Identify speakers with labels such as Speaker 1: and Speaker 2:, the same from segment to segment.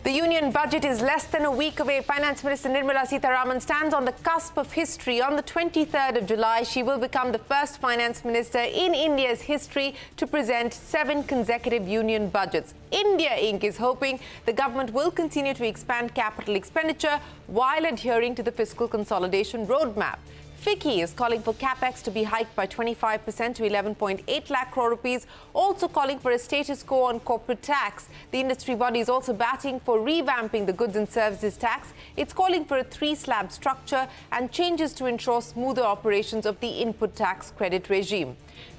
Speaker 1: The union budget is less than a week away. Finance Minister Nirmala Sitharaman stands on the cusp of history. On the 23rd of July, she will become the first finance minister in India's history to present 7 consecutive union budgets. India Inc. is hoping the government will continue to expand capital expenditure while adhering to the fiscal consolidation roadmap. FICCI is calling for capex to be hiked by 25% to 11.8 lakh crore rupees, also calling for a status quo on corporate tax. The industry body is also batting for revamping the goods and services tax. It's calling for a 3-slab structure and changes to ensure smoother operations of the input tax credit regime.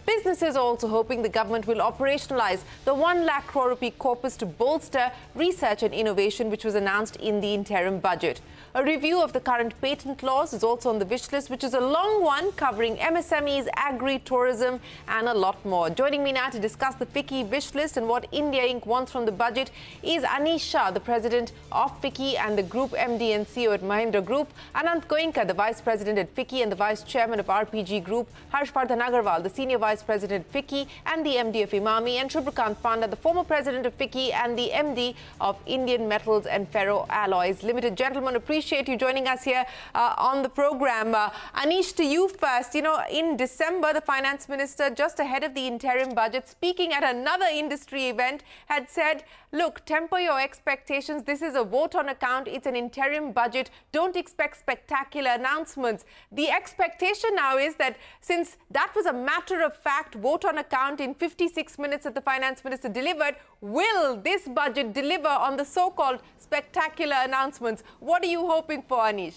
Speaker 1: Businesses are also hoping the government will operationalize the 1 lakh crore rupee corpus to bolster research and innovation, which was announced in the interim budget. A review of the current patent laws is also on the wish list, which is a long one covering MSMEs, agri-tourism and a lot more. Joining me now to discuss the FICCI wish list and what India Inc. wants from the budget is Anish Shah, the president of FICCI and the Group MD and CEO at Mahindra Group, Anant Goenka, the vice president at FICCI and the vice chairman of RPG Group, Harshvardhan Agarwal, the senior vice president of FICCI and the MD of Imami, and Shubhrakant Panda, the former president of FICCI and the MD of Indian Metals and Ferro Alloys Limited. Gentlemen, appreciate you joining us here on the program. Anish, to you first. You know, in December, the finance minister, just ahead of the interim budget, speaking at another industry event, had said, look, temper your expectations. This is a vote on account. It's an interim budget. Don't expect spectacular announcements. The expectation now is that since that was a matter of fact vote on account in 56 minutes that the finance minister delivered, will this budget deliver on the so-called spectacular announcements? What are you hoping for, Anish?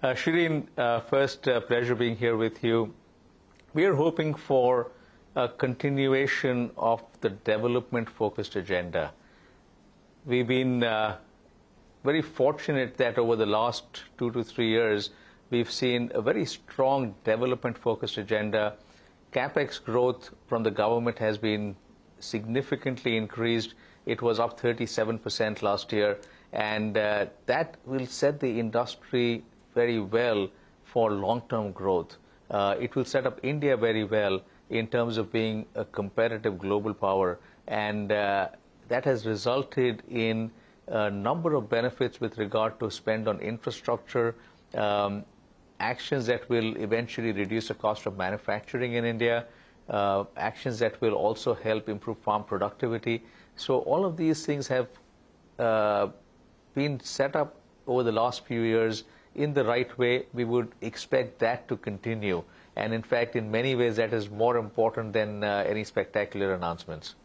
Speaker 2: Shireen, first, pleasure being here with you. We are hoping for a continuation of the development-focused agenda. We've been very fortunate that over the last 2 to 3 years, we've seen a very strong development-focused agenda. Capex growth from the government has been significantly increased. It was up 37% last year, and that will set the industry very well for long-term growth. It will set up India very well in terms of being a competitive global power, and that has resulted in a number of benefits with regard to spend on infrastructure, actions that will eventually reduce the cost of manufacturing in India, actions that will also help improve farm productivity. So all of these things have been set up over the last few years in the right way. We would expect that to continue. And in fact, in many ways, that is more important than any spectacular announcements.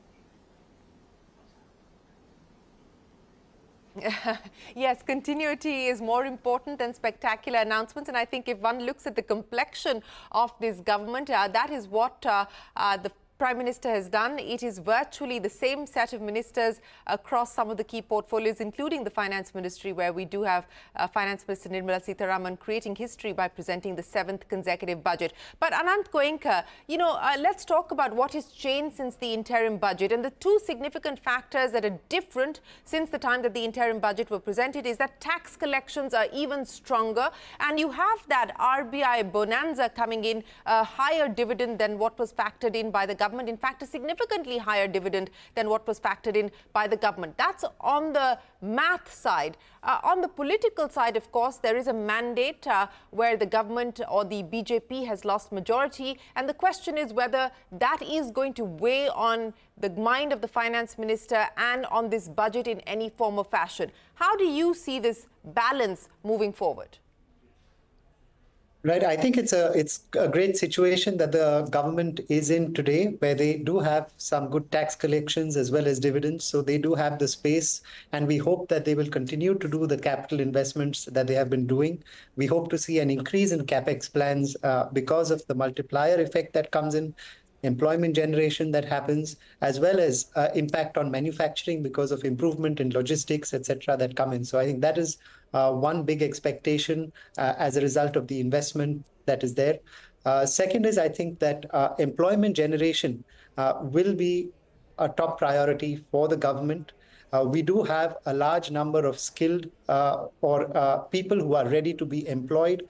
Speaker 1: Yes, continuity is more important than spectacular announcements. And I think if one looks at the complexion of this government, that is what the Prime Minister has done. It is virtually the same set of ministers across some of the key portfolios, including the Finance Ministry, where we do have Finance Minister Nirmala Sitharaman creating history by presenting the 7th consecutive budget. But Anant Goenka, you know, let's talk about what has changed since the interim budget. And the 2 significant factors that are different since the time that the interim budget were presented is that tax collections are even stronger, and you have that RBI bonanza coming in, a higher dividend than what was factored in by the government. In fact, a significantly higher dividend than what was factored in by the government. That's on the math side. On the political side, of course, there is a mandate where the government or the BJP has lost majority. And the question is whether that is going to weigh on the mind of the finance minister and on this budget in any form or fashion. How do you see this balance moving forward?
Speaker 3: Right. I think it's a great situation that the government is in today, where they do have some good tax collections as well as dividends. So they do have the space, and we hope that they will continue to do the capital investments that they have been doing. We hope to see an increase in capex plans because of the multiplier effect that comes in, employment generation that happens, as well as impact on manufacturing because of improvement in logistics, etc., that come in. So I think that is one big expectation as a result of the investment that is there. Second is, I think that employment generation will be a top priority for the government. We do have a large number of skilled or people who are ready to be employed.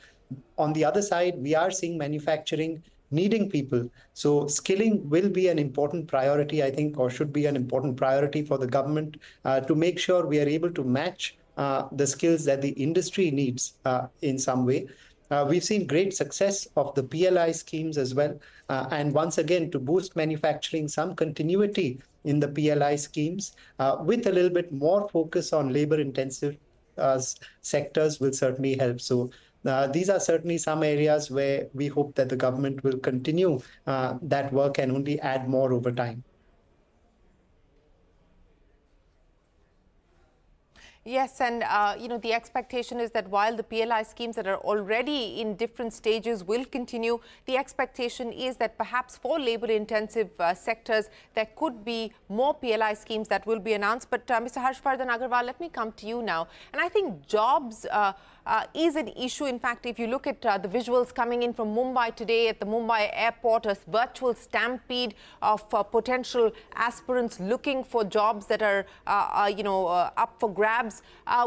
Speaker 3: On the other side, we are seeing manufacturing needing people. So skilling will be an important priority, I think, or should be an important priority for the government to make sure we are able to match the skills that the industry needs in some way. We've seen great success of the PLI schemes as well. And once again, to boost manufacturing, some continuity in the PLI schemes with a little bit more focus on labor intensive sectors will certainly help. So these are certainly some areas where we hope that the government will continue that work and only add more over time.
Speaker 1: Yes, and the expectation is that while the PLI schemes that are already in different stages will continue, the expectation is that perhaps for labor-intensive sectors, there could be more PLI schemes that will be announced. But Mr. Harshvardhan Agarwal, let me come to you now. And I think jobs is an issue. In fact, if you look at the visuals coming in from Mumbai today at the Mumbai airport, a virtual stampede of potential aspirants looking for jobs that are, up for grabs.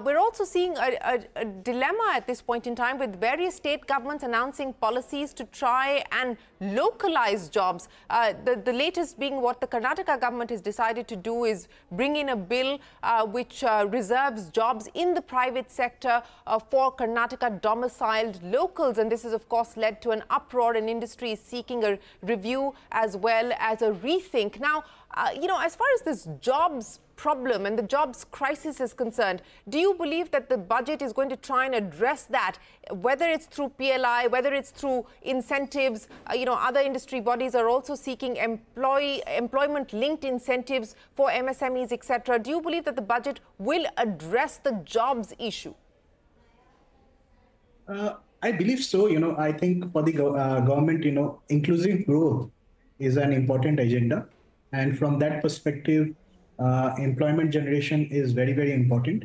Speaker 1: We're also seeing a dilemma at this point in time with various state governments announcing policies to try and localize jobs. The latest being what the Karnataka government has decided to do is bring in a bill which reserves jobs in the private sector for Karnataka domiciled locals. And this has, of course, led to an uproar, and industry is seeking a review as well as a rethink. Now, as far as this jobs problem and the jobs crisis is concerned, do you believe that the budget is going to try and address that, whether it's through PLI, whether it's through incentives? Other industry bodies are also seeking employment-linked incentives for MSMEs, etc. Do you believe that the budget will address the jobs issue?
Speaker 4: I believe so. I think for the government, inclusive growth is an important agenda. And from that perspective, employment generation is very, very important.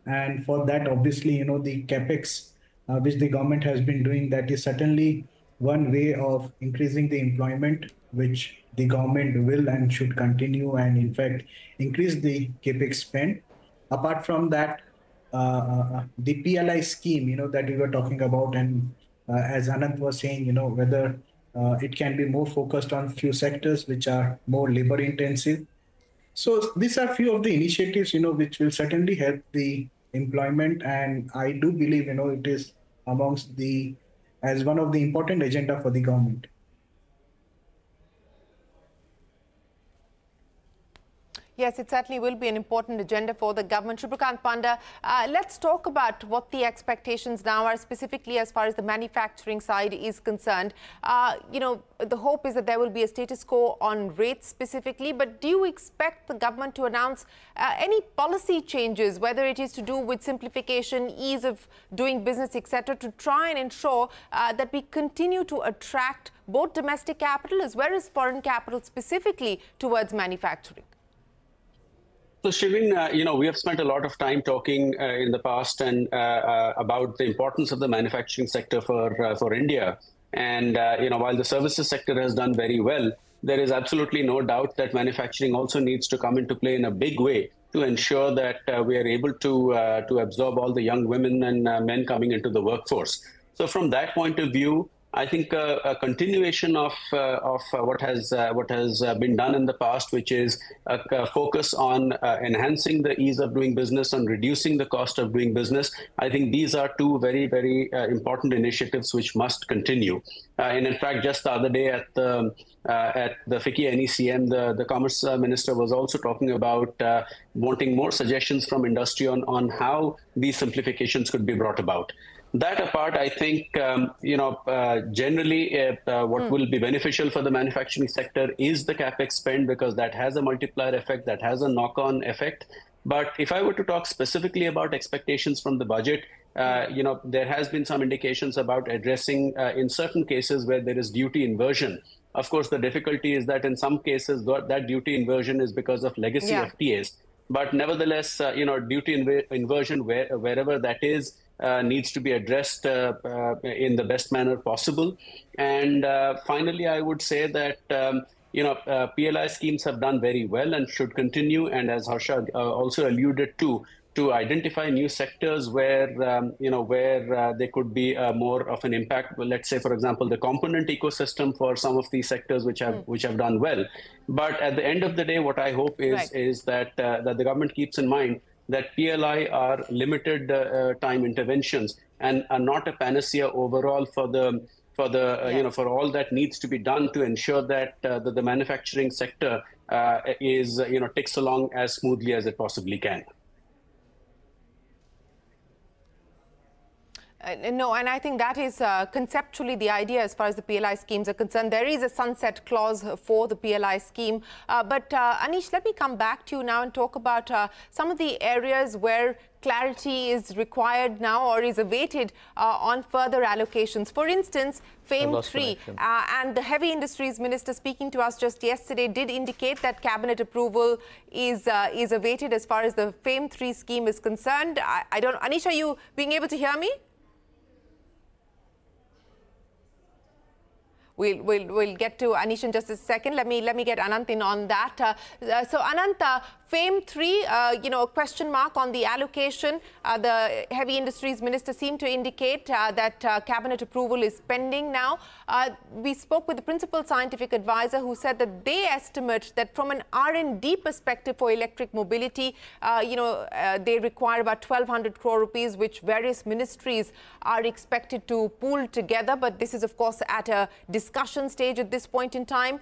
Speaker 4: And for that, obviously, the capex, which the government has been doing, that is certainly one way of increasing the employment, which the government will and should continue and, in fact, increase the capex spend. Apart from that, the PLI scheme, that we were talking about, and as Anant was saying, whether it can be more focused on few sectors which are more labor intensive. So these are few of the initiatives, which will certainly help the employment. And I do believe, it is amongst as one of the important agenda for the government.
Speaker 1: Yes, it certainly will be an important agenda for the government. Shubhrikant Panda, let's talk about what the expectations now are, specifically as far as the manufacturing side is concerned. The hope is that there will be a status quo on rates specifically, but do you expect the government to announce any policy changes, whether it is to do with simplification, ease of doing business, etc., to try and ensure that we continue to attract both domestic capital as well as foreign capital specifically towards manufacturing?
Speaker 5: So, Shivin, we have spent a lot of time talking in the past and about the importance of the manufacturing sector for India. And, while the services sector has done very well, there is absolutely no doubt that manufacturing also needs to come into play in a big way to ensure that we are able to absorb all the young women and men coming into the workforce. So from that point of view, I think a continuation of what has been done in the past, which is a focus on enhancing the ease of doing business and reducing the cost of doing business. I think these are two very, very important initiatives which must continue. And in fact, just the other day at the FICCI NECM, the Commerce Minister was also talking about wanting more suggestions from industry on how these simplifications could be brought about. That apart, I think, generally what will be beneficial for the manufacturing sector is the capex spend, because that has a multiplier effect, that has a knock-on effect. But if I were to talk specifically about expectations from the budget, there has been some indications about addressing in certain cases where there is duty inversion. Of course, the difficulty is that in some cases that duty inversion is because of legacy FTAs. But nevertheless, duty inversion wherever that is, needs to be addressed in the best manner possible. And finally, I would say that PLI schemes have done very well and should continue. And as Harsha also alluded to, to identify new sectors where there could be more of an impact. Well, let's say, for example, the component ecosystem for some of these sectors which have done well. But at the end of the day, what I hope is that that the government keeps in mind that PLI are limited time interventions and are not a panacea overall for for all that needs to be done to ensure that the manufacturing sector ticks along as smoothly as it possibly can.
Speaker 1: No, and I think that is conceptually the idea as far as the PLI schemes are concerned. There is a sunset clause for the PLI scheme. But Anish, let me come back to you now and talk about some of the areas where clarity is required now or is awaited on further allocations. For instance, FAME 3 and the Heavy Industries Minister speaking to us just yesterday did indicate that cabinet approval is awaited as far as the FAME 3 scheme is concerned. I don't, Anish, are you being able to hear me? We'll get to Anish in just a second. Let me get Anant in on that. So Anant, FAME 3, a question mark on the allocation. The Heavy Industries Minister seemed to indicate that cabinet approval is pending now. We spoke with the principal scientific advisor who said that they estimate that from an R&D perspective for electric mobility, they require about 1,200 crore rupees, which various ministries are expected to pool together. But this is, of course, at a discussion stage at this point in time.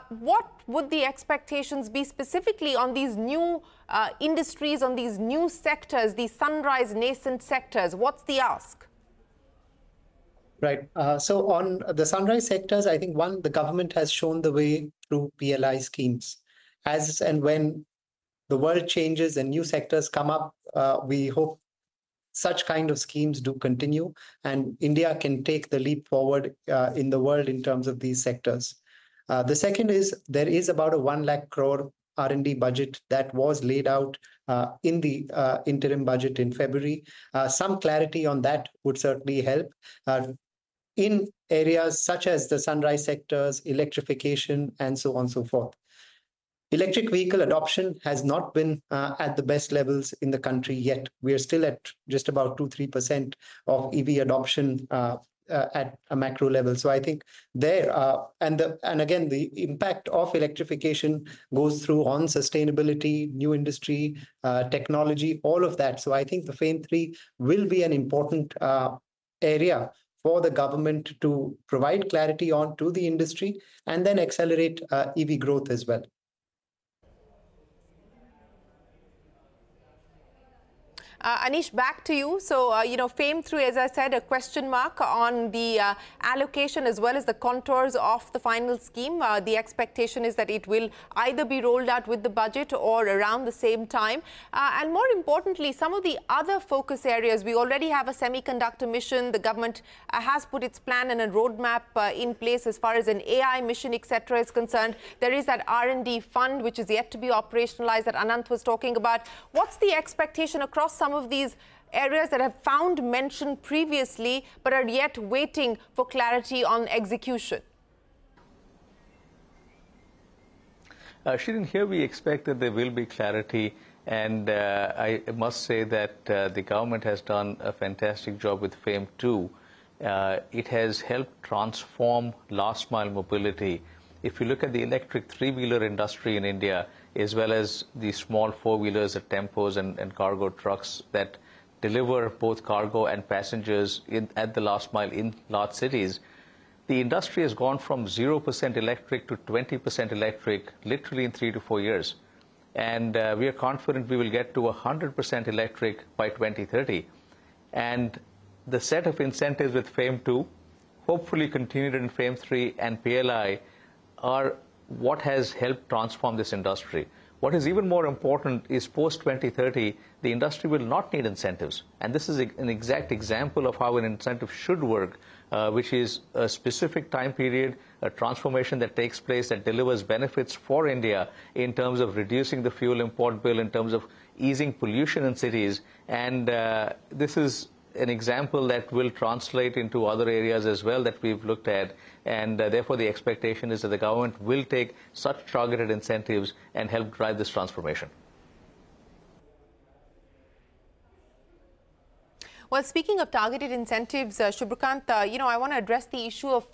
Speaker 1: What would the expectations be specifically on these new industries, on these new sectors, these sunrise nascent sectors? What's the ask?
Speaker 3: Right. So on the sunrise sectors, I think the government has shown the way through PLI schemes. As and when the world changes and new sectors come up, we hope such kind of schemes do continue and India can take the leap forward in the world in terms of these sectors. The second is there is about a 1 lakh crore R&D budget that was laid out in the interim budget in February. Some clarity on that would certainly help in areas such as the sunrise sectors, electrification, and so on and so forth. Electric vehicle adoption has not been at the best levels in the country yet. We are still at just about 2-3% of EV adoption at a macro level. So I think there, and again, the impact of electrification goes through on sustainability, new industry, technology, all of that. So I think the FAME 3 will be an important area for the government to provide clarity on to the industry and then accelerate EV growth as well.
Speaker 1: Anish, back to you. So, FAME 3, as I said, a question mark on the allocation as well as the contours of the final scheme. The expectation is that it will either be rolled out with the budget or around the same time. And more importantly, some of the other focus areas, we already have a semiconductor mission. The government has put its plan and a roadmap in place as far as an AI mission, etc. is concerned. There is that R&D fund, which is yet to be operationalized that Anant was talking about. What's the expectation across some of these areas that have found mention previously but are yet waiting for clarity on execution?
Speaker 2: Shirin, here we expect that there will be clarity, and I must say that the government has done a fantastic job with FAME 2. It has helped transform last mile mobility. If you look at the electric three-wheeler industry in India, as well as the small four-wheelers, tempos and cargo trucks that deliver both cargo and passengers at the last mile in large cities, the industry has gone from 0% electric to 20% electric literally in 3 to 4 years. And we are confident we will get to 100% electric by 2030. And the set of incentives with FAME 2, hopefully continued in FAME 3 and PLI, are what has helped transform this industry. What is even more important is post-2030, the industry will not need incentives. And this is an exact example of how an incentive should work, which is a specific time period, a transformation that takes place that delivers benefits for India in terms of reducing the fuel import bill, in terms of easing pollution in cities. And this is an example that will translate into other areas as well that we've looked at. And therefore, the expectation is that the government will take such targeted incentives and help drive this transformation.
Speaker 1: Well, speaking of targeted incentives, Shubhrikant, I want to address the issue of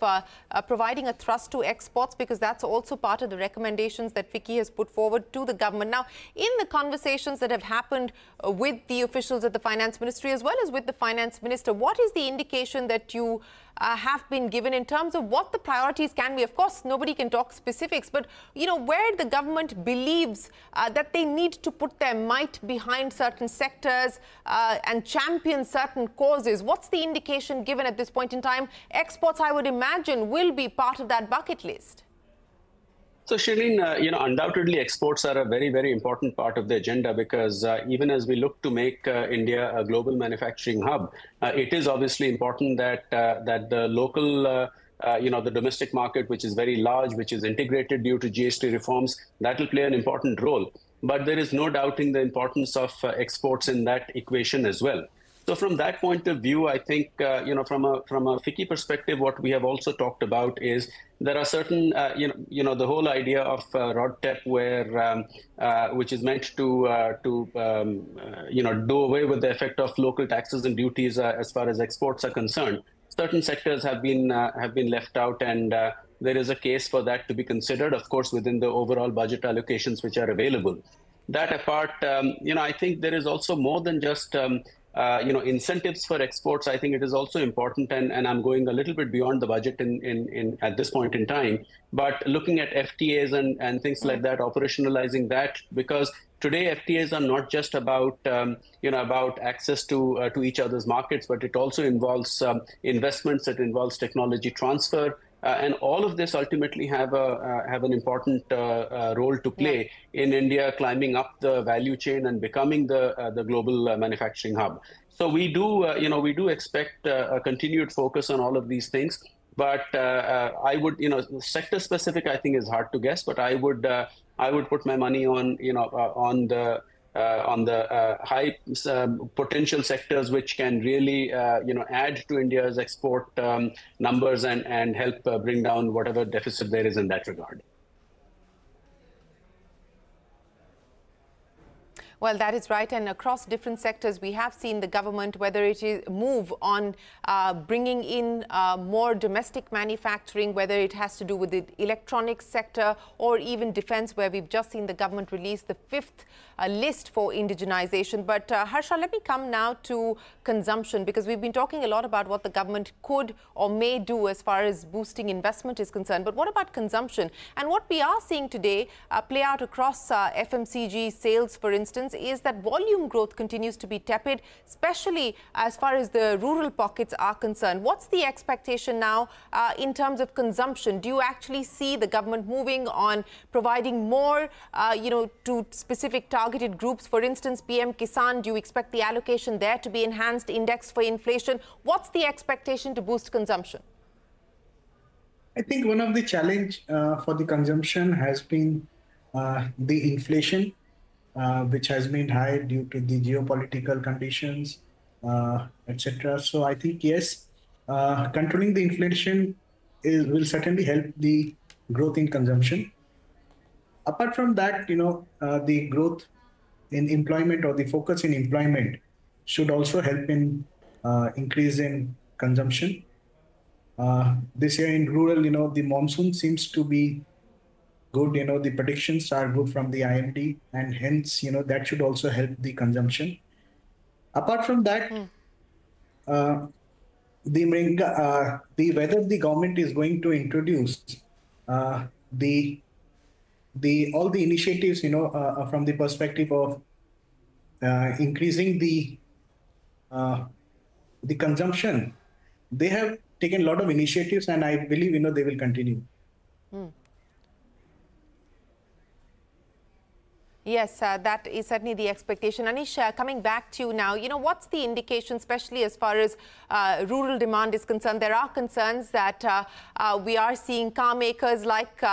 Speaker 1: providing a thrust to exports, because that's also part of the recommendations that FICCI has put forward to the government. Now, in the conversations that have happened with the officials at the Finance Ministry as well as with the Finance Minister, what is the indication that you have been given in terms of what the priorities can be? Of course, nobody can talk specifics, but, where the government believes that they need to put their might behind certain sectors and champion certain causes. What's the indication given at this point in time? Exports, I would imagine, will be part of that bucket list.
Speaker 5: So, Shireen, undoubtedly exports are a very, very important part of the agenda, because even as we look to make India a global manufacturing hub, it is obviously important that the local, the domestic market, which is very large, which is integrated due to GST reforms, that will play an important role. But there is no doubting the importance of exports in that equation as well. So from that point of view, I think, from a FICCI perspective, what we have also talked about is there are certain, the whole idea of RoDTEP, which is meant to do away with the effect of local taxes and duties as far as exports are concerned. Certain sectors have been left out, and there is a case for that to be considered, of course, within the overall budget allocations which are available. That apart, I think there is also more than just incentives for exports. I think it is also important, and I'm going a little bit beyond the budget in at this point in time, but looking at FTAs and things like that, operationalizing that, because today FTAs are not just about about access to each other's markets, but it also involves investments, it involves technology transfer. And all of this ultimately have an important role to play in India climbing up the value chain and becoming the global manufacturing hub. So we do expect a continued focus on all of these things. But I would, sector specific, I think is hard to guess. But I would put my money on on the high potential sectors which can really add to India's export numbers and help bring down whatever deficit there is in that regard.
Speaker 1: Well, that is right. And across different sectors, we have seen the government, whether it is move on bringing in more domestic manufacturing, whether it has to do with the electronics sector or even defense, where we've just seen the government release the 5th list for indigenization. But Harsha, let me come now to consumption, because we've been talking a lot about what the government could or may do as far as boosting investment is concerned. But what about consumption? And what we are seeing today play out across FMCG sales, for instance, is that volume growth continues to be tepid, especially as far as the rural pockets are concerned. What's the expectation now in terms of consumption? Do you actually see the government moving on providing more, to specific targeted groups? For instance, PM Kisan, do you expect the allocation there to be enhanced, indexed for inflation? What's the expectation to boost consumption?
Speaker 4: I think one of the challenge for the consumption has been the inflation, which has been high due to the geopolitical conditions, etc. So I think, yes, controlling the inflation will certainly help the growth in consumption. Apart from that, the growth in employment or the focus in employment should also help in increase in consumption. This year in rural, the monsoon seems to be good. The predictions are good from the IMD, and hence, that should also help the consumption. Apart from that, whether the government is going to introduce all the initiatives, from the perspective of increasing the consumption, they have taken a lot of initiatives, and I believe, they will continue.
Speaker 1: Yes, that is certainly the expectation. Anish, coming back to you now, what's the indication, especially as far as rural demand is concerned? There are concerns that we are seeing car makers like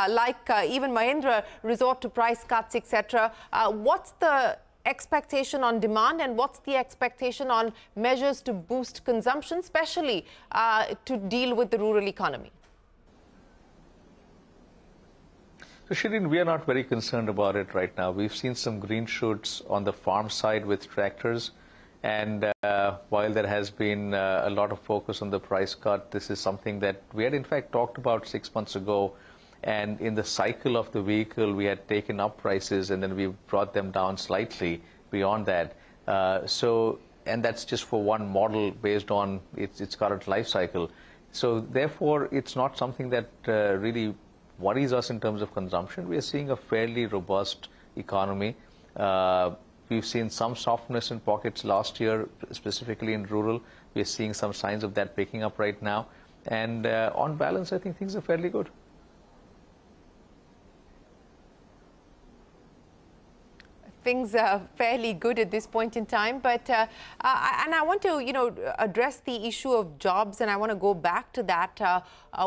Speaker 1: even Mahindra resort to price cuts, etc. What's the expectation on demand, and what's the expectation on measures to boost consumption, especially to deal with the rural economy?
Speaker 2: So, Shireen, we are not very concerned about it right now. We've seen some green shoots on the farm side with tractors, And while there has been a lot of focus on the price cut, this is something that we had in fact talked about 6 months ago. And in the cycle of the vehicle, we had taken up prices and then we brought them down slightly beyond that. And that's just for one model based on its current life cycle. So therefore, it's not something that really worries us in terms of consumption. We are seeing a fairly robust economy. We've seen some softness in pockets last year, specifically in rural. We're seeing some signs of that picking up right now. And on balance, I think things are fairly good.
Speaker 1: Things are fairly good at this point in time, but and I want to address the issue of jobs, and I want to go back to that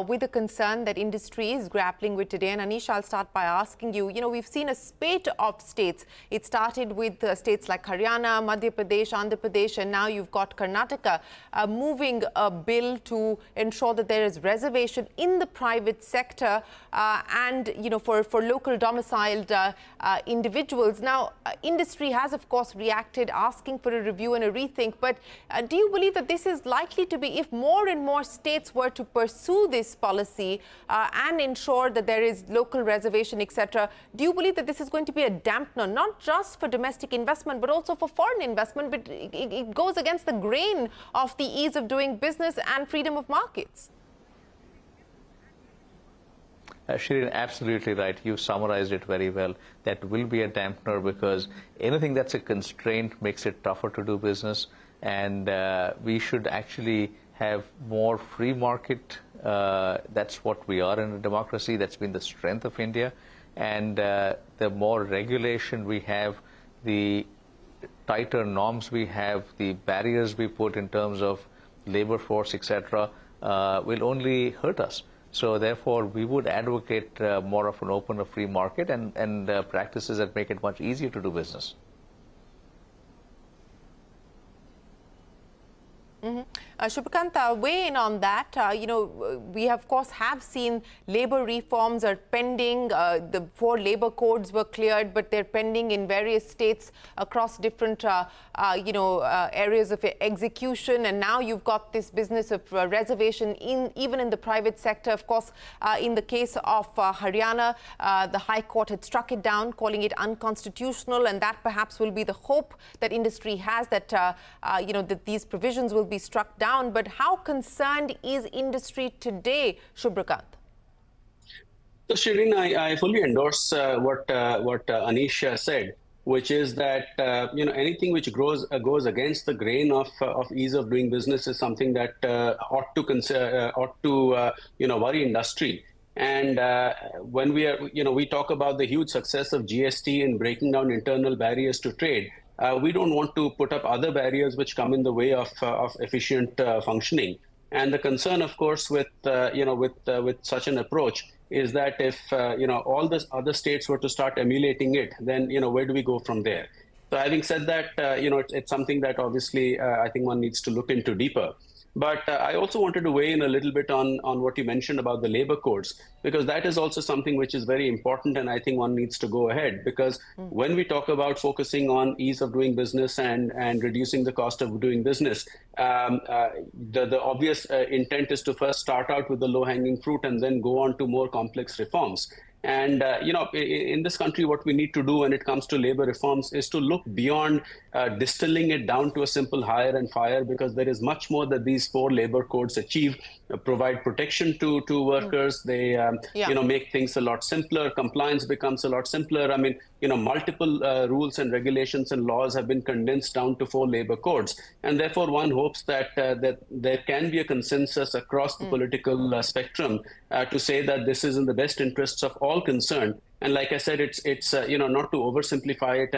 Speaker 1: with a concern that industry is grappling with today. And Anish, I'll start by asking you, we've seen a spate of states. It started with states like Haryana, Madhya Pradesh, Andhra Pradesh, and now you've got Karnataka moving a bill to ensure that there is reservation in the private sector and for local domiciled individuals. Now, industry has, of course, reacted, asking for a review and a rethink. But do you believe that this is likely to be, if more and more states were to pursue this policy and ensure that there is local reservation, etc., do you believe that this is going to be a dampener, not just for domestic investment, but also for foreign investment? But it goes against the grain of the ease of doing business and freedom of markets.
Speaker 2: Shireen, absolutely right. You summarized it very well. That will be a dampener because anything that's a constraint makes it tougher to do business. And we should actually have more free market. That's what we are in a democracy. That's been the strength of India. And the more regulation we have, the tighter norms we have, the barriers we put in terms of labor force, etc., will only hurt us. So therefore, we would advocate more of an open, a free market and practices that make it much easier to do business.
Speaker 1: Shubhrikant, weigh in on that. We, of course, have seen labor reforms are pending. The 4 labor codes were cleared, but they're pending in various states across different, areas of execution. And now you've got this business of reservation even in the private sector. Of course, in the case of Haryana, the High Court had struck it down, calling it unconstitutional. And that perhaps will be the hope that industry has, that, that these provisions will be struck down. But how concerned is industry today, Shubhrikant?
Speaker 5: So, Shireen, I fully endorse what Anish said, which is that anything which goes against the grain of ease of doing business is something that ought to worry industry. And when we talk about the huge success of GST in breaking down internal barriers to trade, we don't want to put up other barriers which come in the way of efficient functioning. And the concern, of course, with such an approach is that if all the other states were to start emulating it, then where do we go from there? So having said that, it's something that obviously I think one needs to look into deeper. But I also wanted to weigh in a little bit on what you mentioned about the labor codes, because that is also something which is very important. And I think one needs to go ahead, because when we talk about focusing on ease of doing business and reducing the cost of doing business, the obvious intent is to first start out with the low hanging fruit and then go on to more complex reforms. And, in this country, what we need to do when it comes to labor reforms is to look beyond distilling it down to a simple hire and fire, because there is much more that these 4 labor codes achieve, provide protection to workers. They, make things a lot simpler. Compliance becomes a lot simpler. I mean, multiple rules and regulations and laws have been condensed down to 4 labor codes. And therefore, one hopes that there can be a consensus across the political spectrum to say that this is in the best interests of all concerned. And like I said, it's not to oversimplify it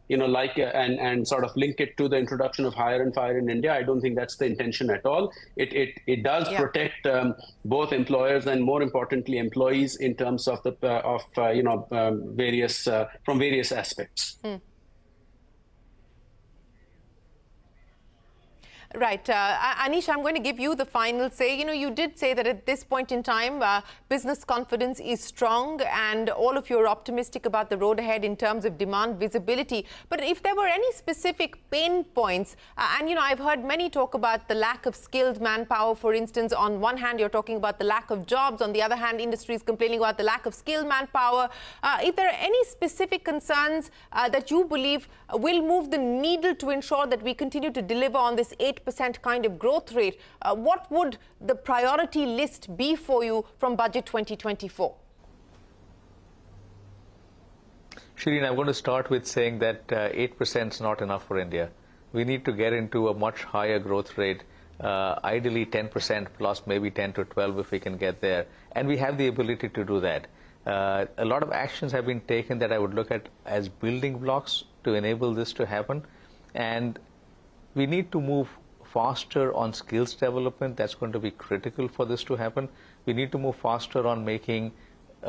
Speaker 5: and sort of link it to the introduction of hire and fire in India. I don't think that's the intention at all. It does protect both employers and, more importantly, employees in terms of the various aspects.
Speaker 1: Right. Anish, I'm going to give you the final say. You know, you did say that at this point in time, business confidence is strong and all of you are optimistic about the road ahead in terms of demand visibility. But if there were any specific pain points, and, you know, I've heard many talk about the lack of skilled manpower, for instance. On one hand, you're talking about the lack of jobs. On the other hand, industry is complaining about the lack of skilled manpower. If there are any specific concerns that you believe will move the needle to ensure that we continue to deliver on this 8% kind of growth rate, what would the priority list be for you from Budget 2024?
Speaker 2: Shireen, I'm going to start with saying that 8% is not enough for India. We need to get into a much higher growth rate, ideally 10% plus, maybe 10 to 12 if we can get there. And we have the ability to do that. A lot of actions have been taken that I would look at as building blocks to enable this to happen. And we need to move faster on skills development. That's going to be critical for this to happen. We need to move faster on making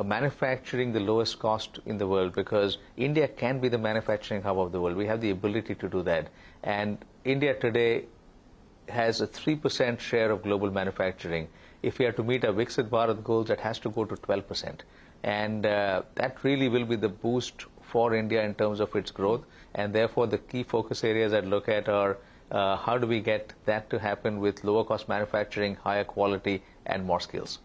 Speaker 2: manufacturing the lowest cost in the world, because India can be the manufacturing hub of the world. We have the ability to do that. And India today has a 3% share of global manufacturing. If we are to meet our Viksit Bharat goals, that has to go to 12%. And that really will be the boost for India in terms of its growth. And therefore, the key focus areas I'd look at are how do we get that to happen with lower cost manufacturing, higher quality, and more skills.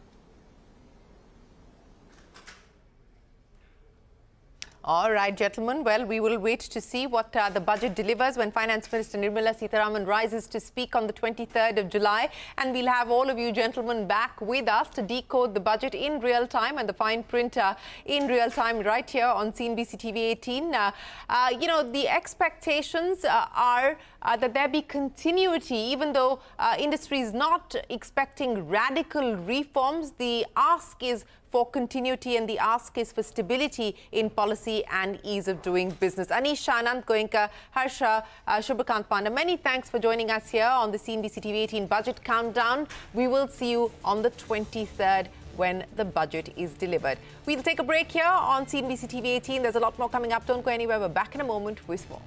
Speaker 1: All right, gentlemen. Well, we will wait to see what the budget delivers when Finance Minister Nirmala Sitharaman rises to speak on the 23rd of July. And we'll have all of you gentlemen back with us to decode the budget in real time and the fine print in real time right here on CNBC TV 18. You know, the expectations are that there be continuity, even though industry is not expecting radical reforms. The ask is for continuity and the ask is for stability in policy and ease of doing business. Anish Shah, Anant Goenka, Harsha, Shubhakant Panda, many thanks for joining us here on the CNBC TV 18 Budget Countdown. We will see you on the 23rd when the budget is delivered. We'll take a break here on CNBC TV 18. There's a lot more coming up. Don't go anywhere. We're back in a moment with more.